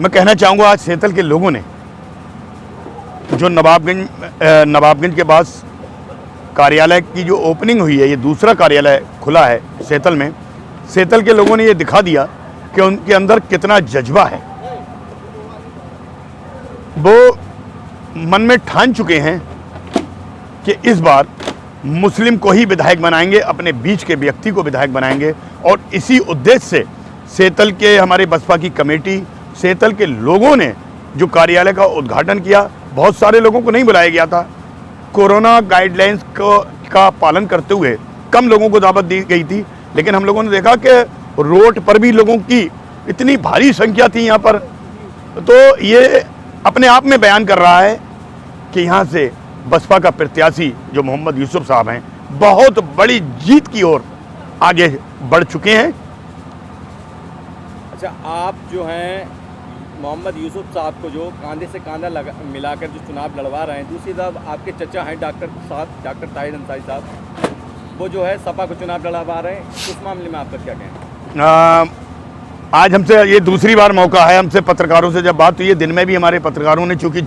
मैं कहना चाहूँगा आज सेतल के लोगों ने जो नवाबगंज के पास कार्यालय की जो ओपनिंग हुई है, ये दूसरा कार्यालय खुला है सेतल में, सेतल के लोगों ने ये दिखा दिया कि उनके अंदर कितना जज्बा है। वो मन में ठान चुके हैं कि इस बार मुस्लिम को ही विधायक बनाएंगे, अपने बीच के व्यक्ति को विधायक बनाएंगे। और इसी उद्देश्य से सेतल के हमारे बसपा की कमेटी, सेतल के लोगों ने जो कार्यालय का उद्घाटन किया, बहुत सारे लोगों को नहीं बुलाया गया था, कोरोना गाइडलाइंस का पालन करते हुए कम लोगों को दावत दी गई थी, लेकिन हम लोगों ने देखा कि रोड पर भी लोगों की इतनी भारी संख्या थी यहाँ पर। तो ये अपने आप में बयान कर रहा है कि यहाँ से बसपा का प्रत्याशी जो मोहम्मद यूसुफ साहब हैं, बहुत बड़ी जीत की ओर आगे बढ़ चुके हैं। अच्छा, आप जो हैं मोहम्मद यूसुफ साहब को जो कांधे से कांधा मिलाकर जो चुनाव लड़वा रहे हैं, दूसरी तरफ आपके चचा हैं डॉक्टर ताहिर अंसारी साहब, वो जो है सपा को चुनाव लड़वा रहे हैं। उस मामले में आपका क्या कहना है? आज हमसे ये दूसरी बार मौका है, हमसे पत्रकारों से जब बात हुई है, दिन में भी हमारे पत्रकारों ने चूँकि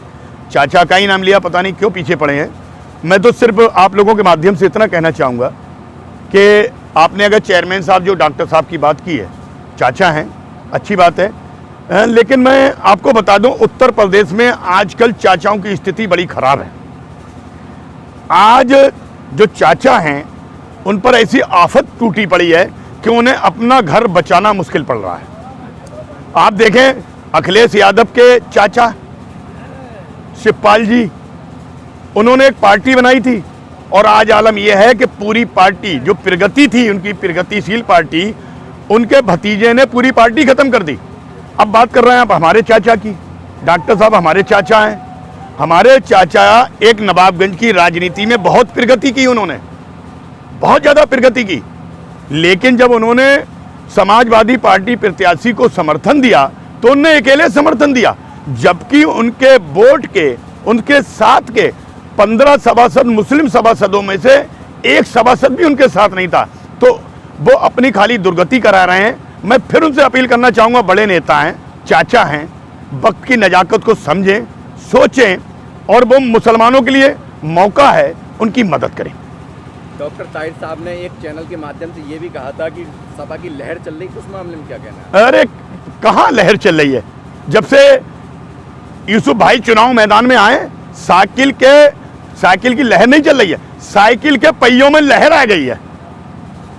चाचा का ही नाम लिया, पता नहीं क्यों पीछे पड़े हैं। मैं तो सिर्फ आप लोगों के माध्यम से इतना कहना चाहूँगा कि आपने अगर चेयरमैन साहब जो डॉक्टर साहब की बात की है, चाचा हैं, अच्छी बात है, लेकिन मैं आपको बता दूं उत्तर प्रदेश में आजकल चाचाओं की स्थिति बड़ी खराब है। आज जो चाचा हैं उन पर ऐसी आफत टूटी पड़ी है कि उन्हें अपना घर बचाना मुश्किल पड़ रहा है। आप देखें अखिलेश यादव के चाचा शिवपाल जी, उन्होंने एक पार्टी बनाई थी और आज आलम यह है कि पूरी पार्टी जो प्रगति थी, उनकी प्रगतिशील पार्टी, उनके भतीजे ने पूरी पार्टी खत्म कर दी। अब बात कर रहे हैं आप हमारे चाचा की, डॉक्टर साहब हमारे चाचा हैं। हमारे चाचा एक नवाबगंज की राजनीति में बहुत प्रगति की, उन्होंने बहुत ज़्यादा प्रगति की, लेकिन जब उन्होंने समाजवादी पार्टी प्रत्याशी को समर्थन दिया तो उन्होंने अकेले समर्थन दिया, जबकि उनके वोट के, उनके साथ के 15 सभासद मुस्लिम सभासदों में से एक सभासद भी उनके साथ नहीं था। तो वो अपनी खाली दुर्गति करा रहे हैं। मैं फिर उनसे अपील करना चाहूँगा, बड़े नेता हैं, चाचा हैं, वक्त की नजाकत को समझें, सोचें और वो मुसलमानों के लिए मौका है, उनकी मदद करें। डॉक्टर ताहिर साहब ने एक चैनल के माध्यम से ये भी कहा था कि सपा की लहर चल रही, उस मामले में क्या कहना है? अरे कहाँ लहर चल रही है? जब से यूसुफ भाई चुनाव मैदान में आए, साइकिल की लहर नहीं चल रही है, साइकिल के पहियों में लहर आ गई है,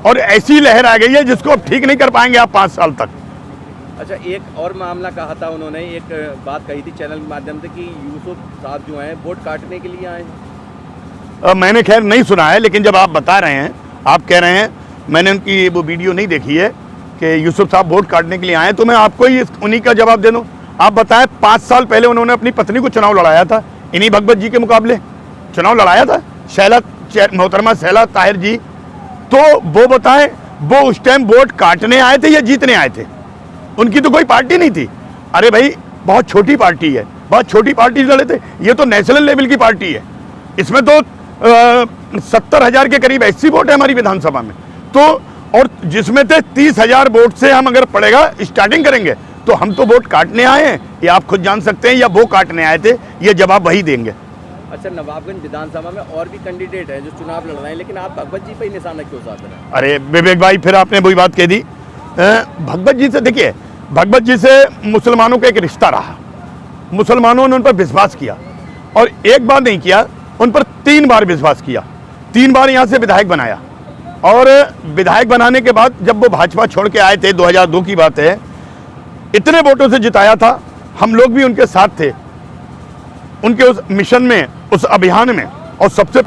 और ऐसी लहर आ गई है जिसको अब ठीक नहीं कर पाएंगे आप 5 साल तक। अच्छा, एक और मामला कहा था उन्होंने, एक बात कही थी चैनल के माध्यम से कि यूसुफ साहब जो हैं वोट काटने के लिए आए हैं। मैंने खैर नहीं सुना है, लेकिन जब आप बता रहे हैं, आप कह रहे हैं, मैंने उनकी वो वीडियो नहीं देखी है कि यूसुफ साहब वोट काटने के लिए आए, तो मैं आपको ही उन्हीं का जवाब दे दूँ। आप बताएं, 5 साल पहले उन्होंने अपनी पत्नी को चुनाव लड़ाया था, इन्हीं भगवत जी के मुकाबले चुनाव लड़ाया था, मोहतरमा शैला ताहिर जी। तो वो बताएं, वो उस टाइम वोट काटने आए थे या जीतने आए थे? उनकी तो कोई पार्टी नहीं थी। अरे भाई, बहुत छोटी पार्टी है, बहुत छोटी पार्टी लड़े थे, ये तो नेशनल लेवल की पार्टी है। इसमें तो 70,000 के करीब एससी वोट है हमारी विधानसभा में, तो और जिसमें थे 30,000 वोट से हम अगर पड़ेगा स्टार्टिंग करेंगे, तो हम तो वोट काटने आए हैं, ये आप खुद जान सकते हैं, या वो काटने आए थे, ये जवाब वही देंगे। अच्छा, नवाबगंज विधानसभा में और भी कैंडिडेट हैं जो चुनाव लड़ रहे हैं, लेकिन आप भगवत जी पे ही निशाना क्यों साध रहे हैं? अरे विवेक भाई, फिर आपने वही बात कह दी। भगवत जी से देखिए, भगवत जी से मुसलमानों का एक रिश्ता रहा, मुसलमानों ने उन पर विश्वास किया, और एक बार नहीं किया, उन पर 3 बार विश्वास किया, 3 बार यहाँ से विधायक बनाया। और विधायक बनाने के बाद जब वो भाजपा छोड़ के आए थे, 2002 की बात है, इतने वोटों से जिताया था, हम लोग भी उनके साथ थे, उनके उस मिशन में, उस अभियान में। और सबसे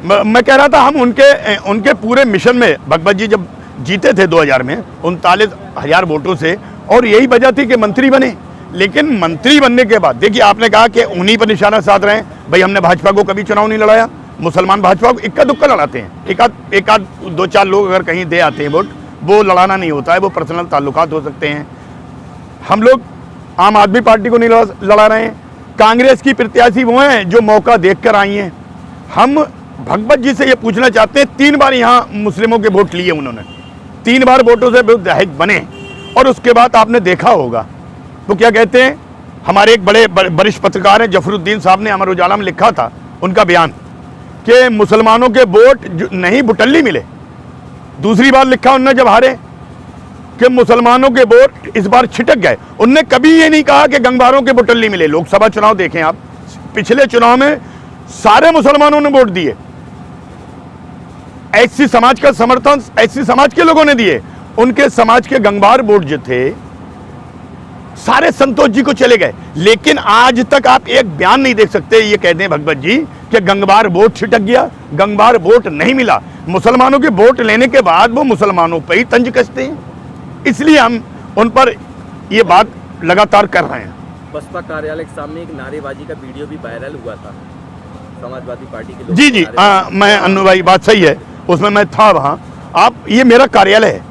मैं कह रहा था, हम उनके पूरे मिशन में, भगवत जी जब जीते थे 2000 में 39,000 वोटों से, और यही वजह थी कि मंत्री बने। लेकिन मंत्री बनने के बाद देखिए, आपने कहा कि उन्हीं पर निशाना साध रहे हैं। भाई, हमने भाजपा को कभी चुनाव नहीं लड़ाया, मुसलमान भाजपा को इक्का दुक्का लड़ाते हैं, एक आध 2-4 लोग अगर कहीं दे आते हैं वोट, वो लड़ाना नहीं होता है, वो पर्सनल ताल्लुकात हो सकते हैं। हम लोग आम आदमी पार्टी को नहीं लड़ा रहे हैं, कांग्रेस की प्रत्याशी वो हैं जो मौका देखकर आई हैं। हम भगवत जी से ये पूछना चाहते हैं, 3 बार यहाँ मुस्लिमों के वोट लिए उन्होंने, 3 बार वोटों से विधायक बने, और उसके बाद आपने देखा होगा वो क्या कहते हैं, हमारे एक बड़े वरिष्ठ पत्रकार हैं जफरुद्दीन साहब ने अमर उजाला में लिखा था उनका बयान कि मुसलमानों के वोट नहीं बुटल्ली मिले। दूसरी बार लिखा उन्होंने जब हारे कि मुसलमानों के वोट इस बार छिटक गए। उनने कभी ये नहीं कहा कि गंगबारों के बुटल्ली मिले। लोकसभा चुनाव देखें आप, पिछले चुनाव में सारे मुसलमानों ने वोट दिए, एससी समाज का समर्थन एससी समाज के लोगों ने दिए। उनके समाज के गंगबार वोट जो थे सारे संतोष जी को चले गए। लेकिन आज तक आप एक बयान नहीं देख सकते ये कहते हैं भगवत जी कि गंगबार वोट छिटक गया, गंगबार वोट नहीं मिला। मुसलमानों के वोट लेने के बाद वो मुसलमानों पर ही तंज कसते हैं, इसलिए हम उन पर ये बात लगातार कर रहे हैं। बसपा कार्यालय के सामने एक नारेबाजी का वीडियो भी वायरल हुआ था समाजवादी पार्टी के लोग। जी जी, मैं अन्नू भाई, बात सही है, उसमें मैं था वहाँ। आप, ये मेरा कार्यालय है,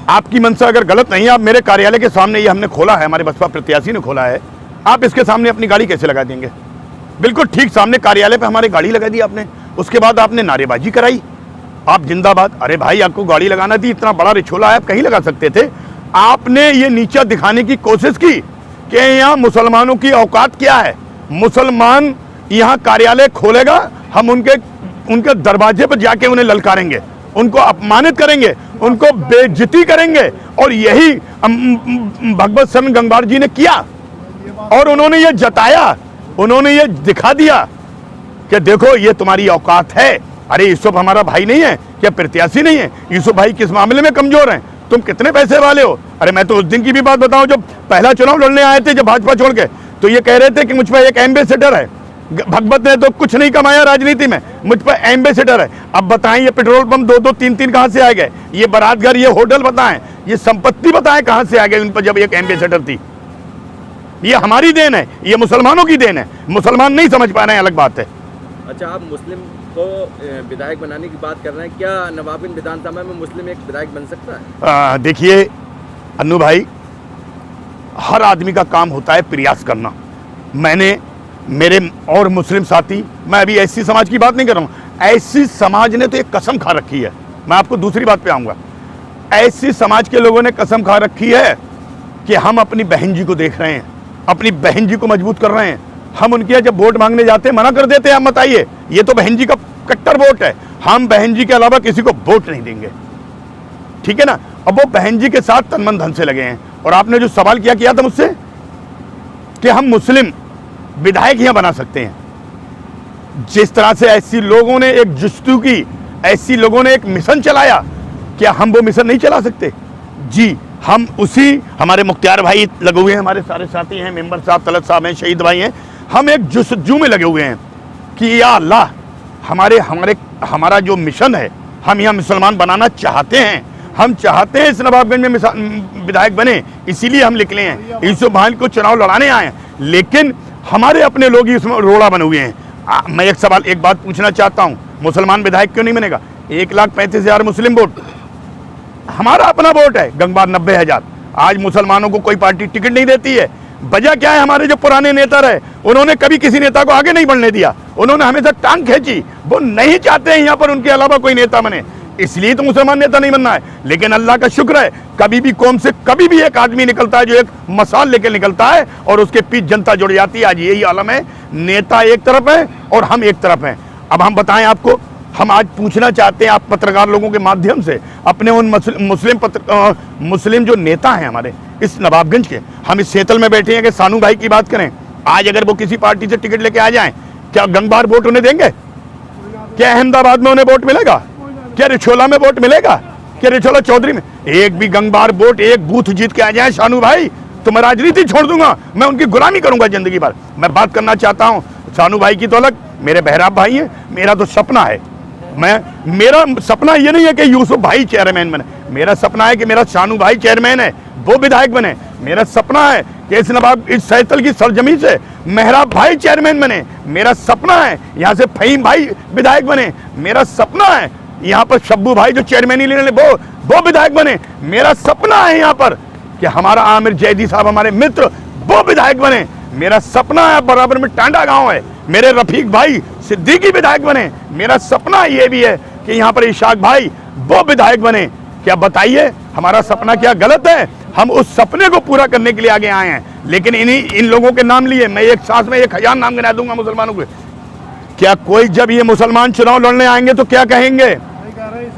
आपकी मंशा अगर गलत नहीं है, आप मेरे कार्यालय के सामने ये हमने खोला है, हमारे बसपा प्रत्याशी ने खोला है, आप इसके सामने अपनी गाड़ी कैसे लगा देंगे? बिल्कुल ठीक सामने कार्यालय पे हमारी गाड़ी लगा दी आपने, उसके बाद आपने नारेबाजी कराई, आप जिंदाबाद। अरे भाई, आपको गाड़ी लगाना थी, इतना बड़ा रिछोला है, आप कहीं लगा सकते थे। आपने ये नीचा दिखाने की कोशिश की कि यहाँ मुसलमानों की औकात क्या है, मुसलमान यहाँ कार्यालय खोलेगा, हम उनके दरवाजे पर जाके उन्हें ललकारेंगे, उनको अपमानित करेंगे, उनको बेइज्जती करेंगे। और यही भगवत शरण गंगवार जी ने किया और उन्होंने ये जताया, उन्होंने ये दिखा दिया कि देखो ये तुम्हारी औकात है। अरे यूसुफ हमारा भाई नहीं है क्या, प्रत्याशी नहीं है? यूसुफ भाई किस मामले में कमजोर हैं? तुम कितने पैसे वाले हो? अरे मैं तो उस दिन की भी बात बताऊं जब पहला चुनाव लड़ने आए थे, जब भाजपा छोड़ के, तो ये कह रहे थे कि मुझ पर एक एम्बेसडर है। भगवत ने तो कुछ नहीं कमाया राजनीति में, मुझ पर एम्बेसडर है। अब बताएं ये पेट्रोल पंप 2-2, 3-3 कहां से आ गए? ये बारात घर, ये होटल बताएं, ये संपत्ति बताएं कहां से आ गए उन पर जब एक एम्बेसडर थी? ये हमारी देन है, ये मुसलमानों की देन है। मुसलमान नहीं समझ पा रहे हैं, अलग बात है। अच्छा, आप मुस्लिम को विधायक बनाने की बात कर रहे हैं, क्या नवाबिन विधानसभा में मुस्लिम एक विधायक बन सकता है? देखिए अन्नू भाई, हर आदमी का काम होता है प्रयास करना। मैंने, मेरे और मुस्लिम साथी, मैं अभी एससी समाज की बात नहीं कर रहा हूँ, एससी समाज ने तो एक कसम खा रखी है। मैं आपको दूसरी बात पे आऊँगा। एससी समाज के लोगों ने कसम खा रखी है कि हम अपनी बहन जी को देख रहे हैं, अपनी बहन जी को मजबूत कर रहे हैं। हम उनके यहाँ जब वोट मांगने जाते हैं मना कर देते हैं, आप मत आइए, ये तो बहन जी का कट्टर वोट है, हम बहन जी के अलावा किसी को वोट नहीं देंगे, ठीक है ना? अब वो बहन जी के साथ तन मन धन से लगे हैं। और आपने जो सवाल किया था मुझसे कि हम मुस्लिम विधायक यहाँ बना सकते हैं, जिस तरह से ऐसी लोगों ने एक जुस्तु की, ऐसी लोगों ने एक मिशन चलाया, क्या हम वो मिशन नहीं चला सकते? जी, हम उसी, हमारे मुख्तियार भाई लगे हुए हैं, हमारे सारे साथी हैं, मेंबर साहब, तलत साहब हैं, शहीद भाई हैं, हम एक जुस्तजू में लगे हुए हैं कि या अल्लाह, हमारा जो मिशन है, हम यहाँ मुसलमान बनाना चाहते हैं। हम चाहते हैं इस नवाबगंज में विधायक बने, इसीलिए हम निकले हैं, यूसुफ भाई को चुनाव लड़ाने आए हैं। लेकिन हमारे अपने लोग ही इसमें रोड़ा बने हुए हैं। मैं एक बात पूछना चाहता हूँ, मुसलमान विधायक क्यों नहीं बनेगा? 1,35,000 मुस्लिम वोट, हमारा अपना वोट है, गंगबार 90,000। आज मुसलमानों को कोई पार्टी टिकट नहीं देती है। वजह क्या है? हमारे जो पुराने नेता रहे, उन्होंने कभी किसी नेता को आगे नहीं बढ़ने दिया, उन्होंने हमेशा टांग खींची। वो नहीं चाहते हैं यहाँ पर उनके अलावा कोई नेता बने, इसलिए तो मुसलमान नेता नहीं बनना है। लेकिन अल्लाह का शुक्र है, कभी भी कौम से कभी भी एक आदमी निकलता है जो एक मसाल लेकर निकलता है और उसके पीछे जनता जुड़ जाती है। आज यही आलम है, नेता एक तरफ है और हम एक तरफ हैं। अब हम बताएं आपको, हम आज पूछना चाहते हैं आप पत्रकार लोगों के माध्यम से, अपने उन मुस्लिम जो नेता हैं हमारे इस नवाबगंज के, हम इस सेतल में बैठे हैं कि सानू भाई की बात करें, आज अगर वो किसी पार्टी से टिकट लेके आ जाएं, क्या गंगबार वोट उन्हें देंगे? क्या अहमदाबाद में उन्हें वोट मिलेगा? क्या रिछोला में वोट मिलेगा? क्या रिछोला चौधरी में? एक भी गंगबार वोट, एक बूथ जीत के आ जाए शानू भाई, तो मैं राजनीति छोड़ दूंगा, मैं उनकी गुलामी करूंगा जिंदगी भर। मैं बात करना चाहता हूं, शानू भाई की तो अलग, मेरे बहराब भाई हैं, मेरा तो सपना है, मेरा सपना ये नहीं है कि यूसुफ भाई चेयरमैन बने, मेरा सपना है कि मेरा शानू भाई चेयरमैन है, वो विधायक बने। मेरा सपना है कि इस सैतल की सरजमी से मेहराब भाई चेयरमैन बने। मेरा सपना है यहाँ से फहीम भाई विधायक बने। मेरा सपना है यहाँ पर शब्बू भाई जो चेयरमैन लेने वो विधायक बने। मेरा सपना है यहाँ पर कि हमारा आमिर जैदी साहब हमारे मित्र वो विधायक बने। मेरा सपना है बराबर में टांडा गांव है, मेरे रफीक भाई सिद्दीकी विधायक बने। मेरा सपना ये भी है कि यहाँ पर इशाक भाई वो विधायक बने। क्या बताइए हमारा सपना क्या गलत है? हम उस सपने को पूरा करने के लिए आगे आए हैं। लेकिन इन लोगों के नाम लिए मैं एक सांस में 1000 नाम गिना दूंगा मुसलमानों के। क्या कोई जब ये मुसलमान चुनाव लड़ने आएंगे तो क्या कहेंगे?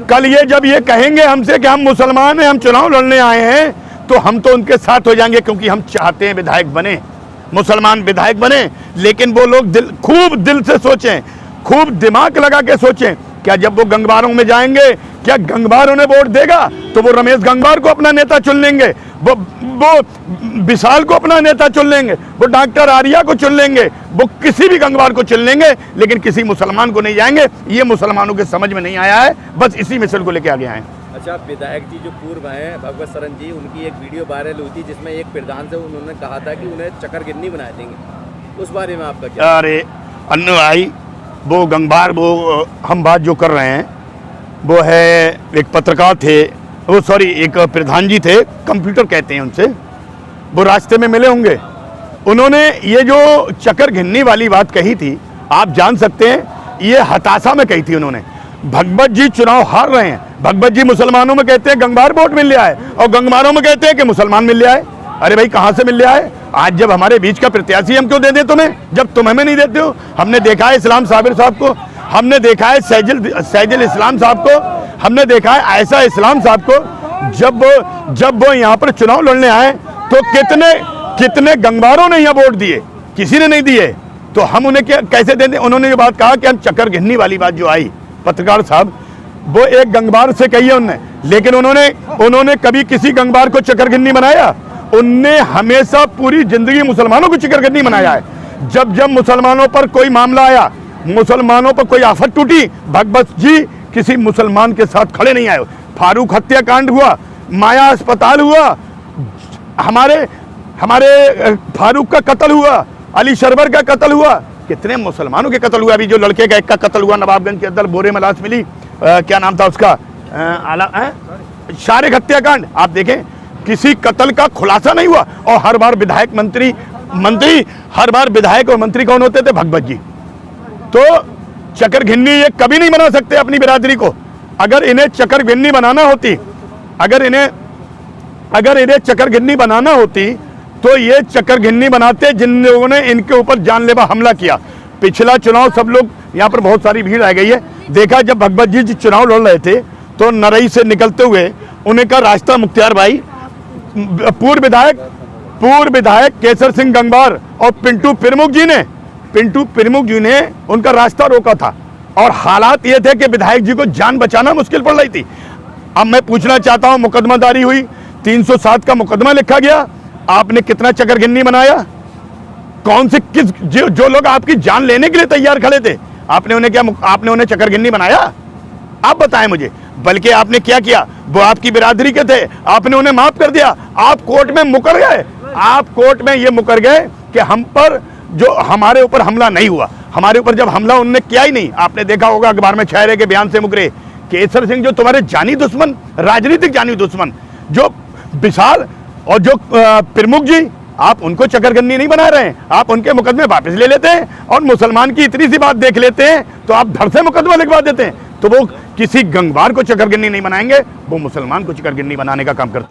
कल ये जब ये कहेंगे हमसे कि हम मुसलमान हैं, हम चुनाव लड़ने आए हैं, तो हम तो उनके साथ हो जाएंगे, क्योंकि हम चाहते हैं विधायक बने, मुसलमान विधायक बने। लेकिन वो लोग खूब दिल से सोचें, खूब दिमाग लगा के सोचें, क्या जब वो गंगवारों में जाएंगे, क्या गंगवार उन्हें वोट देगा तो वो रमेश गंगवार को अपना नेता चुन लेंगे, वो विशाल को अपना नेता चुन लेंगे, वो डॉक्टर आर्या को चुन लेंगे, वो किसी भी गंगवार को चुन लेंगे, लेकिन किसी मुसलमान को नहीं जाएंगे। ये मुसलमानों के समझ में नहीं आया है, बस इसी मिसल को लेके आगे आए। अच्छा, विधायक जी जो पूर्व हैं भगवत सरन जी, उनकी एक वीडियो वायरल हुई थी जिसमें एक प्रधान से उन्होंने कहा था कि उन्हें चक्कर गिन्नी बना देंगे, उस बारे में आपका क्या? अरे अन्नू भाई, वो गंगवार, वो हम बात जो कर रहे हैं वो है एक पत्रकार थे, वो सॉरी एक प्रधान जी थे, कंप्यूटर कहते हैं उनसे, वो रास्ते में मिले होंगे। उन्होंने ये जो चक्कर घिन्नी वाली बात कही थी, आप जान सकते हैं ये हताशा में कही थी उन्होंने। भगवत जी चुनाव हार रहे हैं, भगवत जी मुसलमानों में कहते हैं गंगवार वोट मिल लिया है, और गंगवारों में कहते हैं कि मुसलमान मिल लिया है। अरे भाई, कहाँ से मिल लिया है? आज जब हमारे बीच का प्रत्याशी हम क्यों दे दें तुम्हें, जब तुम हमें नहीं देते हो? हमने देखा है इस्लाम साबिर साहब को, हमने देखा है सैजिल इस्लाम साहब को, हमने देखा है आयशा इस्लाम साहब को। जब वो यहाँ पर चुनाव लड़ने आए तो कितने गंगवारों ने यहाँ वोट दिए? किसी ने नहीं दिए। तो हम उन्हें कैसे दे दें? उन्होंने ये बात कहा कि हम चक्कर घिन्नी वाली बात जो आई, पत्रकार साहब, वो एक गंगवार से कही है उन्होंने, लेकिन उन्होंने कभी किसी गंगवार को चक्कर घिन्नी बनाया? उनने हमेशा पूरी जिंदगी मुसलमानों को चक्कर घिन्नी बनाया है। जब मुसलमानों पर कोई मामला आया, मुसलमानों पर कोई आफत टूटी, भगवत जी किसी मुसलमान के साथ खड़े नहीं आए। फारूक हत्याकांड हुआ, माया अस्पताल हुआ, हमारे फारूक का कत्ल हुआ, अली शरवर का कत्ल हुआ, कितने मुसलमानों के कत्ल हुआ। अभी जो लड़के का एक का कत्ल हुआ नवाबगंज के अंदर, बोरे में लाश मिली, क्या नाम था उसका, शारिक हत्याकांड। आप देखें, किसी कत्ल का खुलासा नहीं हुआ, और हर बार विधायक मंत्री हर बार विधायक और मंत्री कौन होते थे? भगवत जी। तो चक्कर घिन्नी ये कभी नहीं बना सकते अपनी बिरादरी को। अगर इन्हें चक्कर घिन्नी बनाना होती, अगर इन्हें चक्कर घिन्नी बनाना होती तो ये चक्कर घिन्नी बनाते जिन लोगों ने इनके ऊपर जानलेवा हमला किया। पिछला चुनाव सब लोग, यहाँ पर बहुत सारी भीड़ आ गई है, देखा जब भगवत जी चुनाव लड़ रहे थे तो नरई से निकलते हुए उन्हें का रास्ता मुख्तियार भाई, पूर्व विधायक केसर सिंह गंगवार और पिंटू पिरमुख जी ने उनका रास्ता रोका था, और हालात ये थे कि विधायक जी को जान बचाना मुश्किल पड़ रही थी। अब मैं पूछना चाहता हूं, मुकदमादारी हुई, 307 का मुकदमा लिखा गया, आपने कितना चक्कर घिन्नी बनाया? कौन से जो लोग आपकी जान लेने के लिए तैयार खड़े थे, आपने उन्हें चक्कर घिन्नी बनाया? आप बताएं मुझे। बल्कि आपने क्या किया, वो आपकी बिरादरी के थे, आपने उन्हें माफ कर दिया। आप कोर्ट में मुकर गए, आप कोर्ट में ये मुकर गए कि हम पर जो हमारे ऊपर हमला नहीं हुआ। हमारे ऊपर जब हमला उन्होंने किया ही नहीं, आपने देखा होगा अखबार में छाए रहे के बयान से मुकरे। केसर सिंह जो तुम्हारे जानी दुश्मन, राजनीतिक जानी दुश्मन, जो विशाल और जो प्रमुख जी, आप उनको चक्करगन्नी नहीं बना रहे हैं, आप उनके मुकदमे वापस ले लेते हैं, और मुसलमान की इतनी सी बात देख लेते हैं तो आप धड़ से मुकदमा लिखवा देते हैं। तो वो किसी गंगवार को चक्करगन्नी नहीं बनाएंगे, वो मुसलमान को चक्करगन्नी बनाने का काम करते हैं।